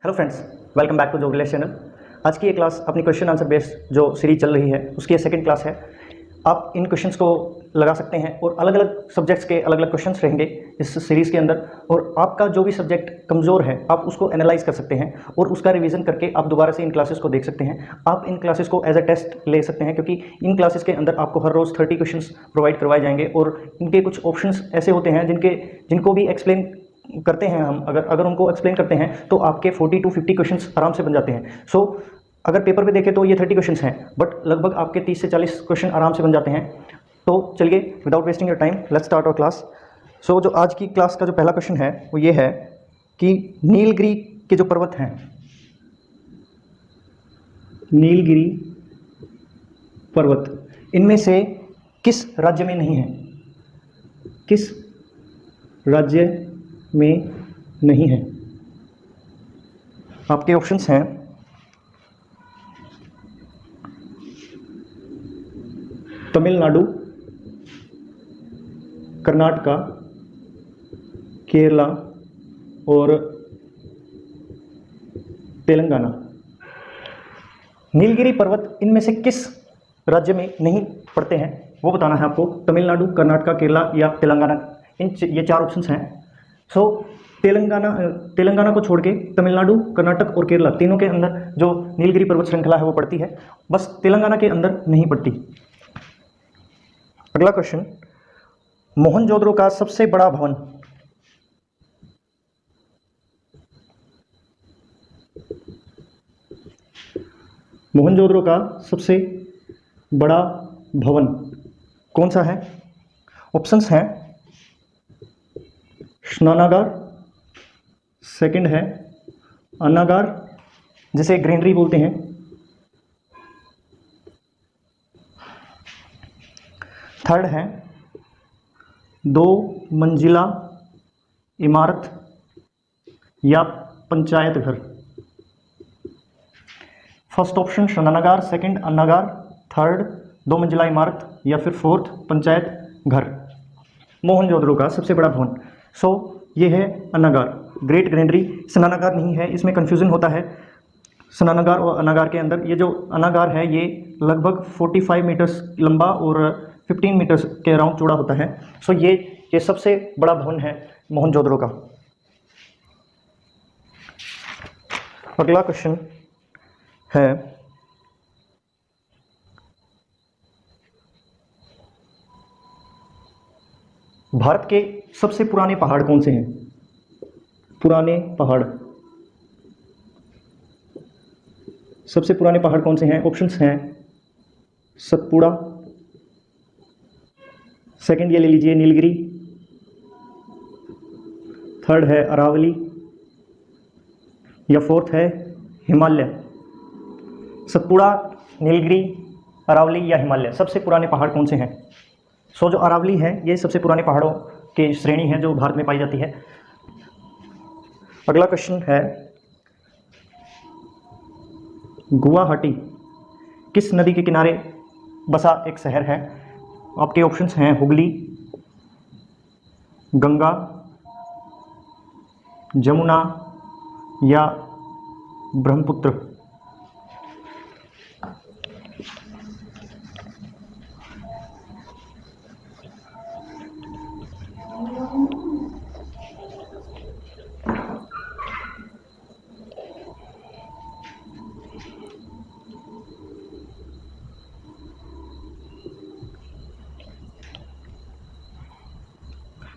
Hello friends, welcome back to जोगलेस channel. आज की ये क्लास अपनी क्वेश्चन आंसर बेस्ड जो सीरीज चल रही है उसकी ये सेकंड क्लास है। आप इन क्वेश्चंस को लगा सकते हैं और अलग अलग सब्जेक्ट्स के अलग अलग क्वेश्चंस रहेंगे इस सीरीज़ के अंदर, और आपका जो भी सब्जेक्ट कमज़ोर है आप उसको एनालाइज कर सकते हैं और उसका रिवीजन करके आप दोबारा से इन क्लासेस को देख सकते हैं। आप इन क्लासेस को एज अ टेस्ट ले सकते हैं, क्योंकि इन क्लासेस के अंदर आपको हर रोज़ 30 क्वेश्चंस प्रोवाइड करवाए जाएंगे और इनके कुछ ऑप्शंस ऐसे होते हैं जिनको भी एक्सप्लेन करते हैं हम, अगर उनको एक्सप्लेन करते हैं तो आपके 40 to 50 क्वेश्चंस आराम से बन जाते हैं। सो अगर पेपर पे देखें तो ये 30 क्वेश्चंस हैं, बट लगभग आपके 30 से 40 क्वेश्चन आराम से बन जाते हैं। तो चलिए without wasting your time let's start our class. So जो आज की क्लास का जो पहला क्वेश्चन है वो ये है कि नीलगिरी के जो पर्वत हैं, नीलगिरी पर्वत इनमें से किस राज्य में नहीं है, किस राज्य में नहीं है। आपके ऑप्शंस हैं तमिलनाडु, कर्नाटका, केरला और तेलंगाना। नीलगिरी पर्वत इनमें से किस राज्य में नहीं पड़ते हैं वो बताना है आपको। तमिलनाडु, कर्नाटका, केरला या तेलंगाना, ये चार ऑप्शंस हैं। सो तेलंगाना को छोड़ के तमिलनाडु, कर्नाटक और केरला तीनों के अंदर जो नीलगिरी पर्वत श्रृंखला है वो पड़ती है, बस तेलंगाना के अंदर नहीं पड़ती। अगला क्वेश्चन, मोहनजोदड़ो का सबसे बड़ा भवन, मोहनजोदड़ो का सबसे बड़ा भवन कौन सा है। ऑप्शंस हैं स्नानागार, सेकंड है अन्नागार जिसे ग्रीनरी बोलते हैं, थर्ड है 2 मंजिला इमारत या पंचायत घर। फर्स्ट ऑप्शन स्नानागार, सेकंड अन्नागार, थर्ड 2 मंजिला इमारत या फिर फोर्थ पंचायत घर। मोहनजोदड़ो का सबसे बड़ा भवन, सो ये है अन्नागार, ग्रेट ग्रेनरी। स्नानागार नहीं है, इसमें कन्फ्यूज़न होता है स्नानागार और अन्नागार के अंदर। ये जो अन्नागार है ये लगभग 45 मीटर्स लंबा और 15 मीटर्स के अराउंड चौड़ा होता है। सो ये सबसे बड़ा भवन है मोहनजोदड़ो का। अगला क्वेश्चन है भारत के सबसे पुराने पहाड़ कौन से हैं। पुराने पहाड़, सबसे पुराने पहाड़ कौन से हैं। ऑप्शंस हैं सतपुड़ा, सेकंड ये ले लीजिए नीलगिरी, थर्ड है अरावली या फोर्थ है हिमालय। सतपुड़ा, नीलगिरी, अरावली या हिमालय, सबसे पुराने पहाड़ कौन से हैं। सो जो अरावली है ये सबसे पुराने पहाड़ों की श्रेणी है जो भारत में पाई जाती है। अगला क्वेश्चन है गुवाहाटी किस नदी के किनारे बसा एक शहर है। आपके ऑप्शंस हैं हुगली, गंगा, जमुना या ब्रह्मपुत्र।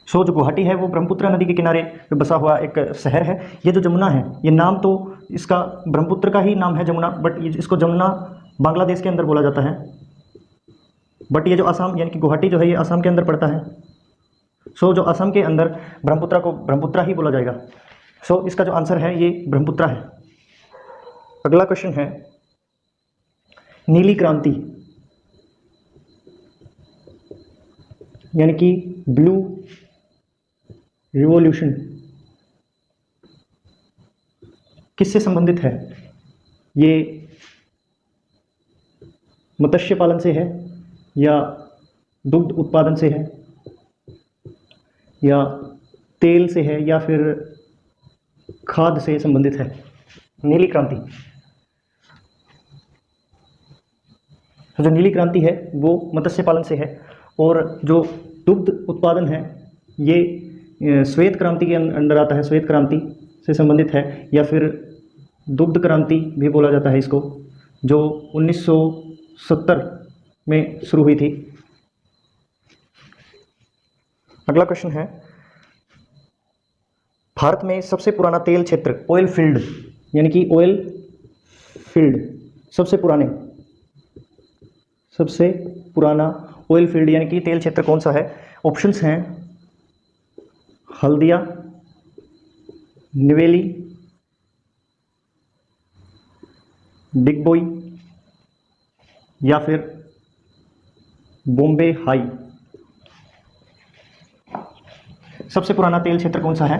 सो जो गुवाहाटी है वो ब्रह्मपुत्र नदी के किनारे बसा हुआ एक शहर है। ये जो जमुना है, ये नाम तो इसका ब्रह्मपुत्र का ही नाम है जमुना, बट इसको जमुना बांग्लादेश के अंदर बोला जाता है। बट ये जो असम यानी कि गुवाहाटी जो है ये असम के अंदर पड़ता है। सो जो असम के अंदर ब्रह्मपुत्र को ब्रह्मपुत्र ही बोला जाएगा। सो इसका जो आंसर है ये ब्रह्मपुत्र है। अगला क्वेश्चन है नीली क्रांति यानी कि ब्लू रिवॉल्यूशन किससे संबंधित है। ये मत्स्य पालन से है या दुग्ध उत्पादन से है या तेल से है या फिर खाद से संबंधित है। नीली क्रांति। तो जो नीली क्रांति है वो मत्स्य पालन से है, और जो दुग्ध उत्पादन है ये श्वेत क्रांति के अंदर आता है, श्वेत क्रांति से संबंधित है, या फिर दुग्ध क्रांति भी बोला जाता है इसको, जो 1970 में शुरू हुई थी। अगला क्वेश्चन है, भारत में सबसे पुराना तेल क्षेत्र, ऑयल फील्ड, यानी कि ऑयल फील्ड, सबसे पुराना ऑयल फील्ड यानी कि तेल क्षेत्र कौन सा है? ऑप्शंस हैं हल्दिया, निवेली, डिगबोई या फिर बॉम्बे हाई। सबसे पुराना तेल क्षेत्र कौन सा है?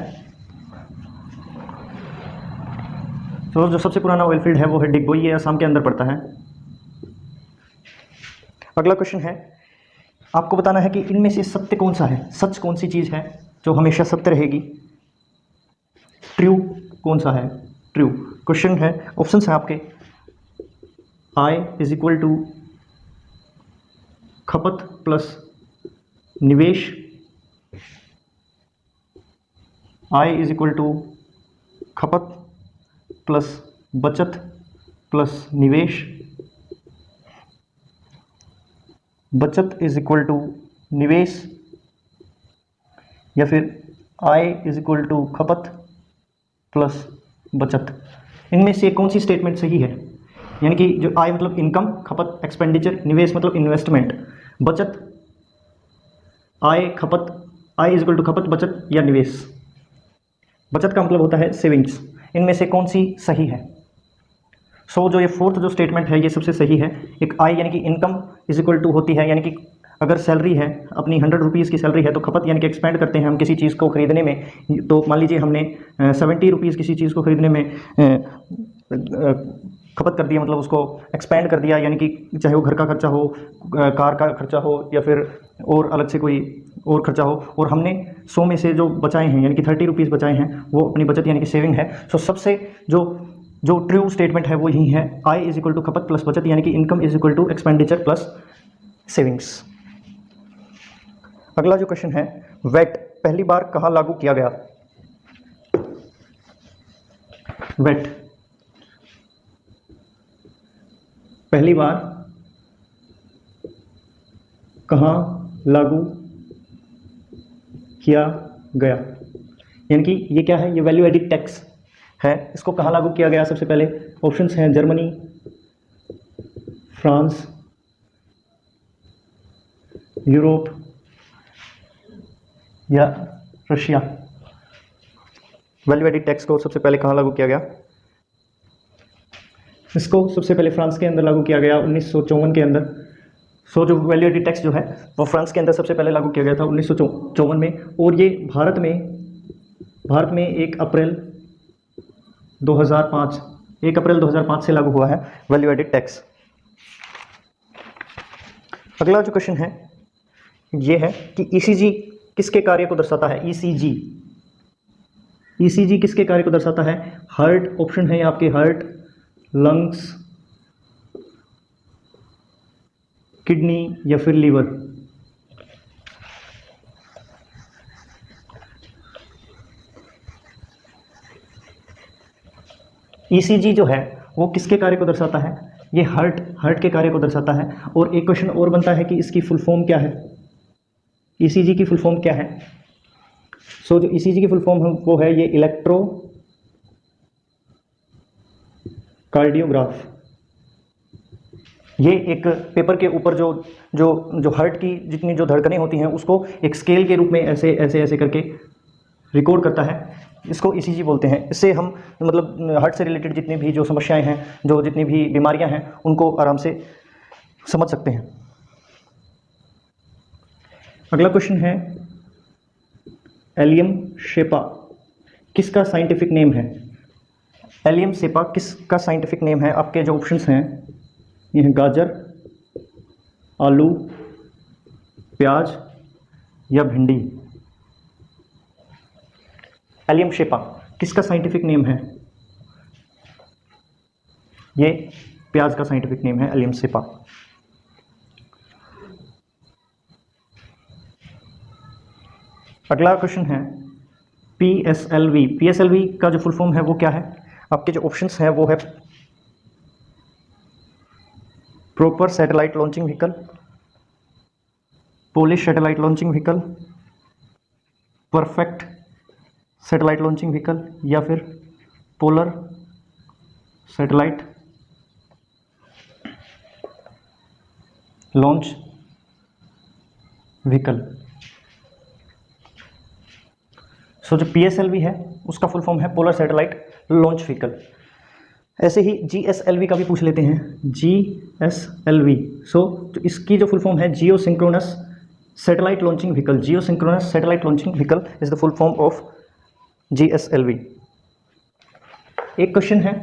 तो जो सबसे पुराना ऑयल फील्ड है वो है डिगबोई, ये असम के अंदर पड़ता है। अगला क्वेश्चन है, आपको बताना है कि इनमें से सत्य कौन सा है, सच कौन सी चीज़ है जो हमेशा सत्य रहेगी? ट्रू कौन सा है? ट्रू। क्वेश्चन है, ऑप्शंस हैं आपके, आई इज इक्वल टू खपत प्लस निवेश, आई इज इक्वल टू खपत प्लस बचत प्लस निवेश, बचत इज इक्वल टू निवेश, या फिर आई इज इक्वल टू खपत प्लस बचत। इनमें से कौन सी स्टेटमेंट सही है? यानी कि जो आई मतलब इनकम, खपत एक्सपेंडिचर, निवेश मतलब इन्वेस्टमेंट, बचत आई खपत, आई इज इक्वल टू खपत बचत या निवेश। बचत का मतलब होता है सेविंग्स। इनमें से कौन सी सही है? सो जो ये फोर्थ जो स्टेटमेंट है ये सबसे सही है। एक आई यानी कि इनकम इज इक्वल टू होती है, यानी कि अगर सैलरी है, अपनी 100 रुपीज़ की सैलरी है, तो खपत यानी कि एक्सपेंड करते हैं हम किसी चीज़ को खरीदने में, तो मान लीजिए हमने 70 रुपीज़ किसी चीज़ को खरीदने में खपत कर दिया, मतलब उसको एक्सपेंड कर दिया, यानी कि चाहे वो घर का खर्चा हो, कार का खर्चा हो, या फिर और अलग से कोई और खर्चा हो, और हमने 100 में से जो बचाए हैं यानी कि 30 रुपीज़ बचाए हैं वो अपनी बचत यानी कि सेविंग है। सो सबसे जो ट्रू स्टेटमेंट है वो यही है, आई इज इक्वल टू खपत प्लस बचत, यानी कि income is equal to expenditure plus savings. अगला जो क्वेश्चन है, वेट पहली बार कहाँ लागू किया गया? वेट पहली बार कहाँ लागू किया गया? यानी कि ये क्या है? ये वैल्यू एडिड टैक्स है। इसको कहाँ लागू किया गया? सबसे पहले ऑप्शंस हैं जर्मनी, फ्रांस, यूरोप या रशिया। वैल्यू एडिड टैक्स को सबसे पहले कहाँ लागू किया गया? इसको सबसे पहले फ्रांस के अंदर लागू किया गया 1954 के अंदर। सो जो वैल्यू एडिड टैक्स जो है वो फ्रांस के अंदर सबसे पहले लागू किया गया था 1954 में, और ये भारत में 1 अप्रैल 2005 से लागू हुआ है वैल्यू एडिड टैक्स। अगला जो क्वेश्चन है ये है कि ईसीजी किसके कार्य को दर्शाता है? ईसीजी किसके कार्य को दर्शाता है? हार्ट ऑप्शन है आपके, हार्ट, लंग्स, किडनी या फिर लीवर। ईसीजी जो है वो किसके कार्य को दर्शाता है? ये हार्ट के कार्य को दर्शाता है। और एक क्वेश्चन और बनता है कि इसकी फुल फॉर्म क्या है? ईसीजी की फुल फॉर्म क्या है? सो जो ईसीजी की फुल फॉर्म है वो है ये इलेक्ट्रो कार्डियोग्राफ। ये एक पेपर के ऊपर जो हार्ट की जितनी जो धड़कनें होती हैं उसको एक स्केल के रूप में ऐसे ऐसे ऐसे करके रिकॉर्ड करता है, इसको ईसीजी बोलते हैं। इससे हम मतलब हार्ट से रिलेटेड जितनी भी जो समस्याएं हैं, जो जितनी भी बीमारियां हैं, उनको आराम से समझ सकते हैं। अगला क्वेश्चन है, एलियम शेपा किसका साइंटिफिक नेम है? एलियम शेपा किसका साइंटिफिक नेम है? आपके जो ऑप्शंस हैं ये हैं गाजर, आलू, प्याज या भिंडी। एलियम शेपा किसका साइंटिफिक नेम है? ये प्याज का साइंटिफिक नेम है एलियम सेपा। अगला क्वेश्चन है PSLV। PSLV का जो फुल फॉर्म है वो क्या है? आपके जो ऑप्शंस हैं वो है proper satellite launching vehicle, Polish satellite launching vehicle, perfect satellite launching vehicle या फिर पोलर सैटेलाइट लॉन्च व्हीकल। सो जो PSLV है उसका फुल फॉर्म है पोलर सैटेलाइट लॉन्च व्हीकल। ऐसे ही GSLV का भी पूछ लेते हैं, GSLV। सो जो इसकी जो फुल फॉर्म है geosynchronous satellite launching vehicle. Geosynchronous satellite launching vehicle is the full form of GSLV। एक क्वेश्चन है,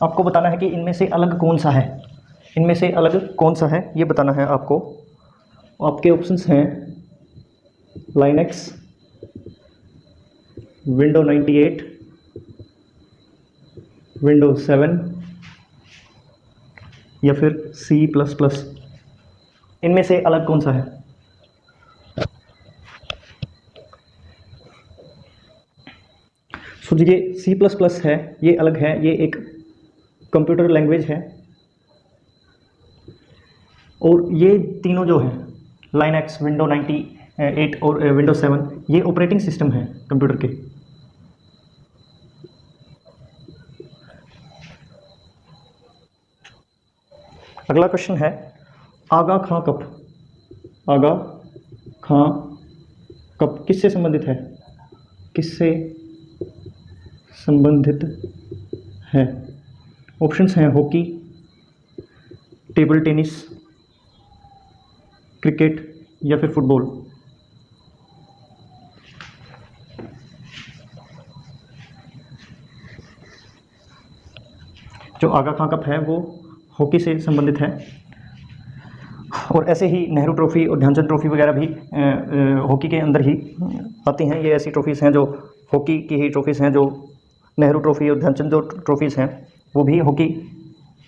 आपको बताना है कि इनमें से अलग कौन सा है, इनमें से अलग कौन सा है ये बताना है आपको। आपके ऑप्शंस हैं लाइनेक्स, विंडो 98, विंडो 7 या फिर C++। इनमें से अलग कौन सा है? सो ये C++ है, ये अलग है, ये एक कंप्यूटर लैंग्वेज है। और ये तीनों जो हैं लाइनेक्स, विंडो 98 और विंडो 7 ये ऑपरेटिंग सिस्टम है कंप्यूटर के। अगला क्वेश्चन है आगा खां कप। आगा खां कप किससे संबंधित है? किससे संबंधित है? ऑप्शंस हैं हॉकी, टेबल टेनिस, क्रिकेट या फिर फुटबॉल। जो आगा खां कप है वो हॉकी से संबंधित है। और ऐसे ही नेहरू ट्रॉफी और ध्यानचंद ट्रॉफी वगैरह भी हॉकी के अंदर ही आती हैं। ये ऐसी ट्रॉफीज़ हैं जो हॉकी की ही ट्रॉफीज़ हैं। जो नेहरू ट्रॉफी और ध्यानचंद जो ट्रॉफीज़ हैं वो भी हॉकी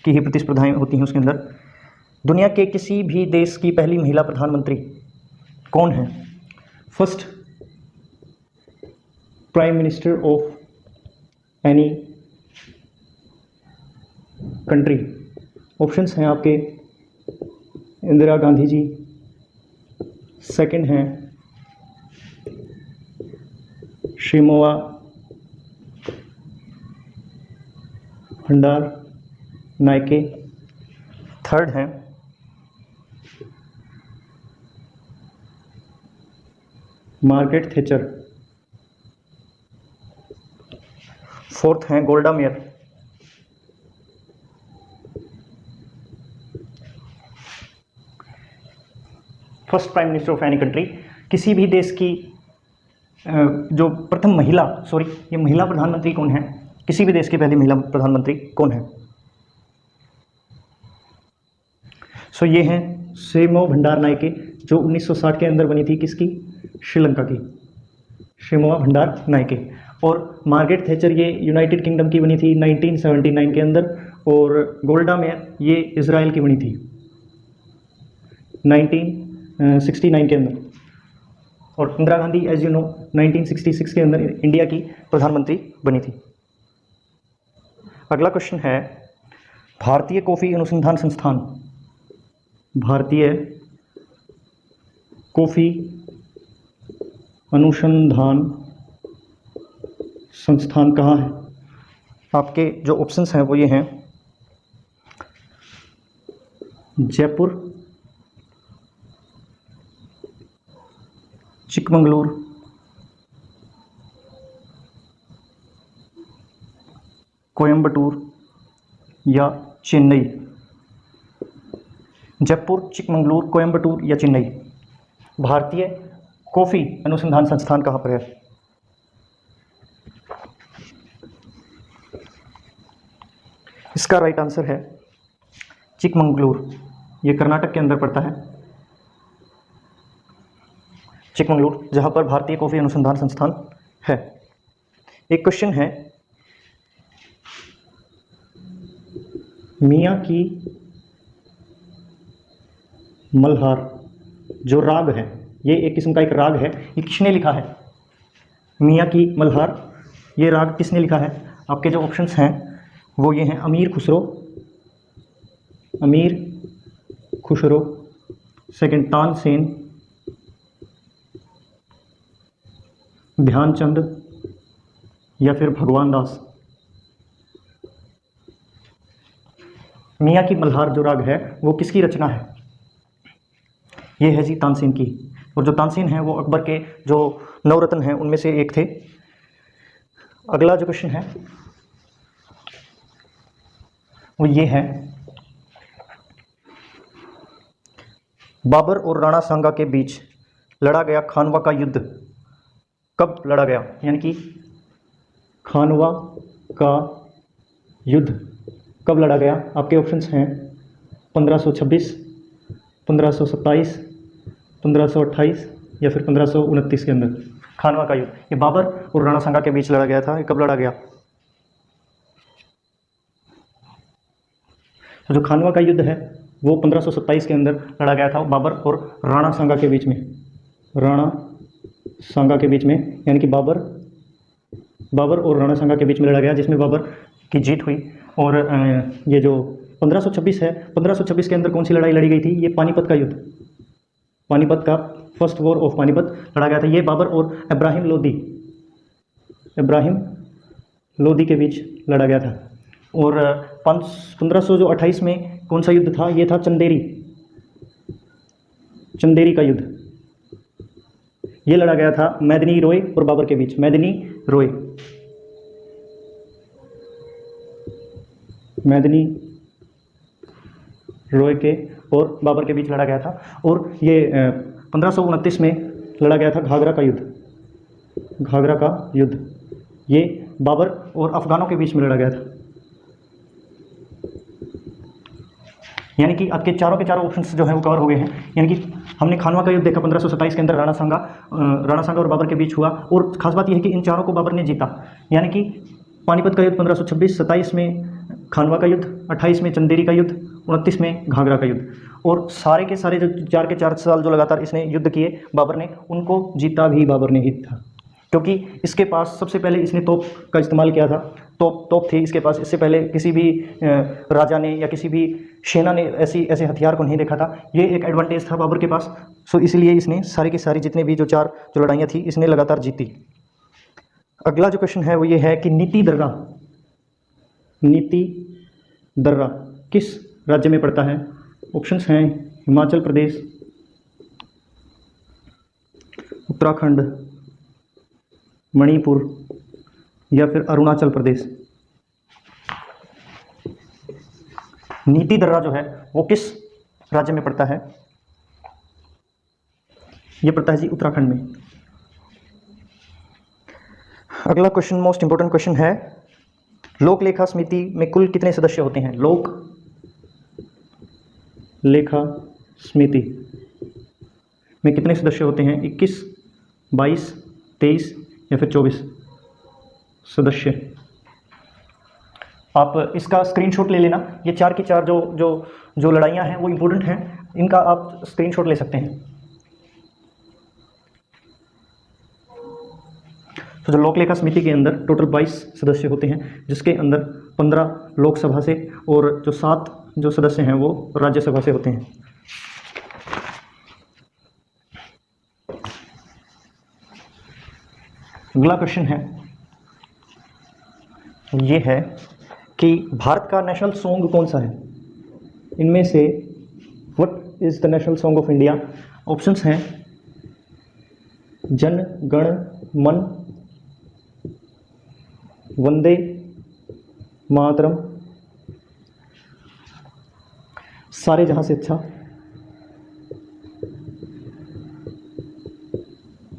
की ही प्रतिस्पर्धाएं होती हैं उसके अंदर। दुनिया के किसी भी देश की पहली महिला प्रधानमंत्री कौन है? First prime minister of any country. Options हैं आपके इंदिरा गांधी जी, सेकंड हैं शिमोआ भंडार नायके, थर्ड हैं मार्गरेट थैचर, फोर्थ हैं Golda Meir. First prime minister of any country, किसी भी देश की जो प्रथम महिला, ये महिला प्रधानमंत्री कौन है? किसी भी देश की पहली महिला प्रधानमंत्री कौन है? सो ये हैं शिमोआ भंडार नायके जो 1960 के अंदर बनी थी, किसकी? श्रीलंका की, शिमोआ भंडार नायके। और मार्गरेट थैचर ये यूनाइटेड किंगडम की बनी थी 1979 के अंदर। और गोल्डा मेयर ये इजराइल की बनी थी 1969 के अंदर। और Indira Gandhi as you know 1966 के अंदर इंडिया की प्रधानमंत्री बनी थी। अगला क्वेश्चन है भारतीय कॉफ़ी अनुसंधान संस्थान। भारतीय कॉफ़ी अनुसंधान संस्थान कहाँ है? आपके जो ऑप्शंस हैं वो ये हैं जयपुर, चिकमंगलुरु, कोयम्बटूर या चेन्नई। जयपुर, चिकमंगलुरु, कोयम्बटूर या चेन्नई। भारतीय कॉफ़ी अनुसंधान संस्थान कहाँ पर है? इसका राइट आंसर है चिकमंगलुरु। ये कर्नाटक के अंदर पड़ता है चिकमंगलुरु, जहाँ पर भारतीय कॉफ़ी अनुसंधान संस्थान है। एक क्वेश्चन है मियाँ की मल्हार जो राग है, ये एक किस्म का एक राग है, ये किसने लिखा है? मियाँ की मल्हार, ये राग किसने लिखा है? आपके जो ऑप्शंस हैं वो ये हैं, अमीर खुसरो, अमीर खुसरो, सेकंड तानसेन, ध्यानचंद, या फिर भगवान दास। मियाँ की मल्हार जो राग है वो किसकी रचना है? ये है जी तानसेन की। और जो तानसेन है वो अकबर के जो नवरत्न हैं उनमें से एक थे। अगला जो क्वेश्चन है वो ये है, बाबर और राणा सांगा के बीच लड़ा गया खानवा का युद्ध कब लड़ा गया? यानी कि खानवा का युद्ध कब लड़ा गया? आपके ऑप्शंस हैं 1526, 1527, 1528 या फिर 1529 के अंदर। खानवा का युद्ध ये बाबर और राणा सांगा के बीच लड़ा गया था, ये कब लड़ा गया? तो जो खानवा का युद्ध है वो 1527 के अंदर लड़ा गया था, बाबर और राणा सांगा के बीच में, राणा सांगा के बीच में, यानी कि बाबर और राणा सांगा के बीच में लड़ा गया, जिसमें बाबर की जीत हुई। और ये जो 1526 है, 1526 के अंदर कौन सी लड़ाई लड़ी गई थी? ये पानीपत का युद्ध, पानीपत का फर्स्ट वॉर ऑफ पानीपत लड़ा गया था। ये बाबर और इब्राहिम लोदी के बीच लड़ा गया था। और 1528 में कौन सा युद्ध था? ये था चंदेरी का युद्ध। ये लड़ा गया था मेदिनी रॉय और बाबर के बीच, मेदिनी रॉय के और बाबर के बीच लड़ा गया था। और ये 1529 में लड़ा गया था घाघरा का युद्ध, ये बाबर और अफगानों के बीच में लड़ा गया था। यानी कि आपके चारों के चारों ऑप्शंस जो हैं वो कवर हो गए हैं। यानी कि हमने खानवा का युद्ध देखा 1527 के अंदर राणा सांगा और बाबर के बीच हुआ। और खास बात यह है कि इन चारों को बाबर ने जीता। यानी कि पानीपत का युद्ध 1526, 27 में खानवा का युद्ध, 28 में चंदेरी का युद्ध, 29 में घाघरा का युद्ध। और सारे के सारे जो 4 के 4 साल जो लगातार इसने युद्ध किए बाबर ने, उनको जीता भी बाबर ने ही था, क्योंकि इसके पास सबसे पहले इसने तोप का इस्तेमाल किया था। तोप थी इसके पास, इससे पहले किसी भी राजा ने या किसी भी सेना ने ऐसे हथियार को नहीं देखा था। ये एक एडवांटेज था बाबर के पास। सो इसलिए इसने सारी की सारी जितने भी जो 4 जो लड़ाइयाँ थी इसने लगातार जीती। अगला जो क्वेश्चन है वो ये है कि नीति दर्रा किस राज्य में पड़ता है? ऑप्शंस हैं हिमाचल प्रदेश, उत्तराखंड, मणिपुर या फिर अरुणाचल प्रदेश। नीति दर्रा जो है वो किस राज्य में पड़ता है? ये पड़ता है जी उत्तराखंड में। अगला क्वेश्चन मोस्ट इंपॉर्टेंट क्वेश्चन है, लोक लेखा समिति में कुल कितने सदस्य होते हैं? लोक लेखा समिति में कितने सदस्य होते हैं? 21, 22, 23 या फिर 24 सदस्य। आप इसका स्क्रीनशॉट ले लेना। ये 4 की 4 जो लड़ाइयाँ हैं वो इम्पोर्टेंट हैं, इनका आप स्क्रीनशॉट ले सकते हैं। तो जो लोक लेखा समिति के अंदर टोटल 22 सदस्य होते हैं, जिसके अंदर 15 लोकसभा से और जो 7 जो सदस्य हैं वो राज्यसभा से होते हैं। अगला क्वेश्चन है ये है कि भारत का नेशनल सॉन्ग कौन सा है? इनमें से what is the national song of India? Options हैं जन गण मन, वंदे मातरम, सारे जहां से अच्छा,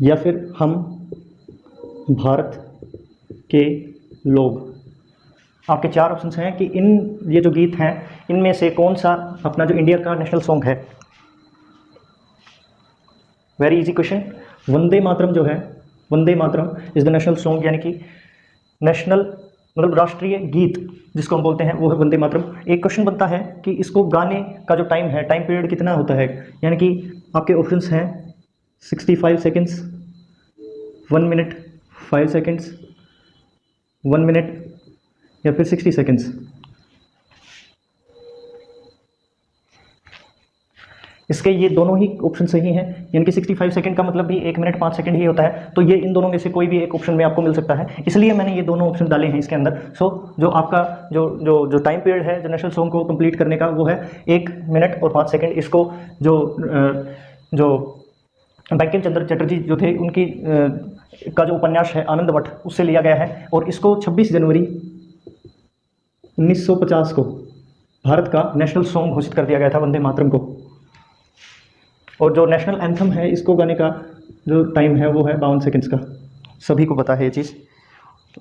या फिर हम भारत के लोग। आपके 4 ऑप्शंस हैं कि ये जो गीत हैं इनमें से कौन सा अपना जो इंडिया का नेशनल सॉन्ग है। Very easy question. Vande Mataram जो है, Vande Mataram is the national song, यानी कि नेशनल मतलब राष्ट्रीय गीत जिसको हम बोलते हैं वो है वंदे मातरम। एक क्वेश्चन बनता है कि इसको गाने का जो टाइम है, टाइम पीरियड कितना होता है, यानी कि आपके ऑप्शंस हैं 65 सेकेंड्स, 1 मिनट, 5 सेकेंड्स, 1 मिनट या फिर 60 सेकेंड्स। इसके ये दोनों ही ऑप्शन सही हैं, यानी कि 65 सेकंड का मतलब भी 1 मिनट 5 सेकंड ही होता है, तो ये इन दोनों में से कोई भी एक ऑप्शन में आपको मिल सकता है, इसलिए मैंने ये दोनों ऑप्शन डाले हैं इसके अंदर। सो जो आपका जो टाइम पीरियड है जो नेशनल सॉन्ग को कंप्लीट करने का वो है 1 मिनट और 5 सेकंड। इसको जो बंकिम चंद्र चटर्जी जो थे उनकी का जो उपन्यास है आनंदवट उससे लिया गया है, और इसको 26 जनवरी 1950 को भारत का नेशनल सॉन्ग घोषित कर दिया गया था, वंदे मातरम को। और जो नेशनल एंथम है इसको गाने का जो टाइम है वो है 52 सेकंड्स का। सभी को पता है ये चीज़।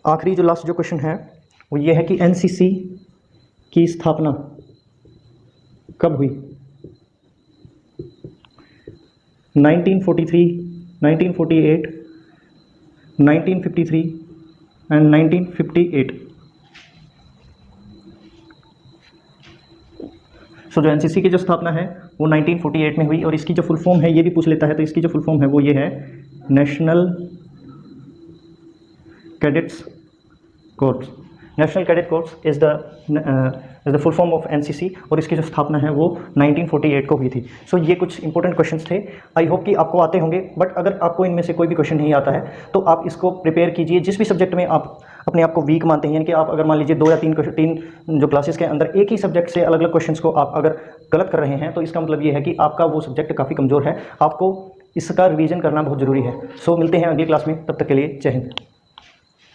आखिरी जो लास्ट जो क्वेश्चन है वो ये है कि एनसीसी की स्थापना कब हुई? 1943, 1948, 1953 एंड 1958। सो जो एनसीसी की जो स्थापना है वो 1948 में हुई, और इसकी जो फुल फॉर्म है ये भी पूछ लेता है, तो इसकी जो फुल फॉर्म है वो ये है national cadets corpse. National cadet corpse is the full form of NCC, और इसकी जो स्थापना है वो 1948 को हुई थी। सो ये कुछ इंपॉर्टेंट क्वेश्चंस थे, आई होप कि आपको आते होंगे, बट अगर आपको इनमें से कोई भी क्वेश्चन नहीं आता है तो आप इसको प्रिपेयर कीजिए। जिस भी सब्जेक्ट में आप अपने आप को वीक मानते हैं, यानी कि आप अगर मान लीजिए 2 या 3 जो क्लासेस के अंदर एक ही सब्जेक्ट से अलग अलग क्वेश्चंस को आप अगर गलत कर रहे हैं तो इसका मतलब ये है कि आपका वो सब्जेक्ट काफ़ी कमज़ोर है, आपको इसका रिवीजन करना बहुत ज़रूरी है। सो मिलते हैं अगली क्लास में, तब तक के लिए जय हिंद।